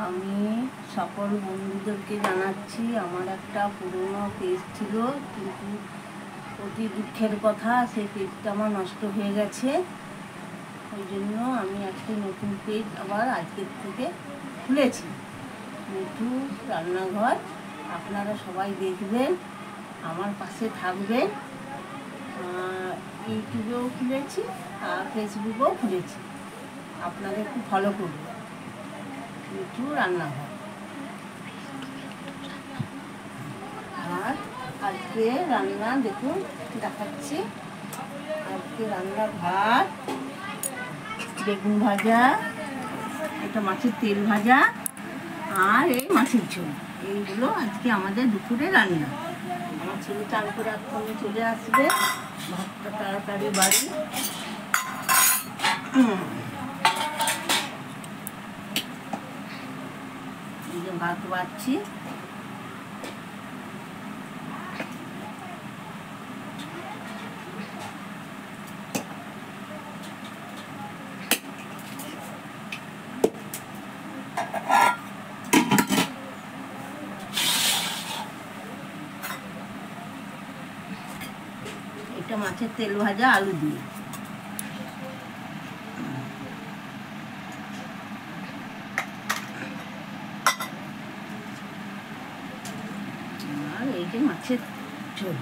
আমি সকল বন্ধুদেরকে জানাচ্ছি, আমার একটা পুরনো পেজ ছিল, কিন্তু অতি দুঃখের কথা সেই পেজটা আমার নষ্ট হয়ে গেছে। ওই জন্য আমি একটি নতুন পেজ আবার আজকের থেকে খুলেছি, মিঠু রান্নাঘর। আপনারা সবাই দেখবেন, আমার পাশে থাকবেন। ইউটিউবেও খুলেছি আর ফেসবুকেও খুলেছি, আপনারা একটু ফলো করবেন। মিঠু রান্নাঘর। আর আজকে রান্না দেখুন দেখাচ্ছি। আজকে রান্না ভাত, বেগুন ভাজা, এটা মাছের তেল ভাজা আর এই মাছের ঝোল। এইগুলো আজকে আমাদের দুপুরে রান্না। আমার ছেলে চান করে এক্ষুনি চলে আসবে, ভাতটা তাড়াতাড়ি বাড়ি। এই যে ভাত বাড়ছি। এটা মাছের তেল ভাজা আলু দিয়ে। আর এই যে মাছের ঝোল,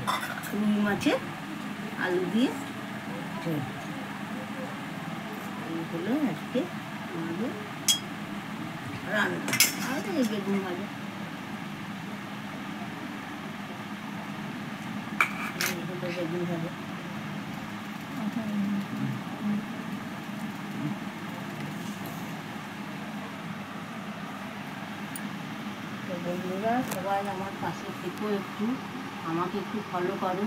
রুই মাছের আলু দিয়ে ঝোল। এই হলো আজকে আমাদের রান্না। আর এই বেগুন ভাজা, এই হলো বেগুন ভাজা। বন্ধুরা সবাই আমার পাশে থেকো, একটু আমাকে একটু ফলো করো।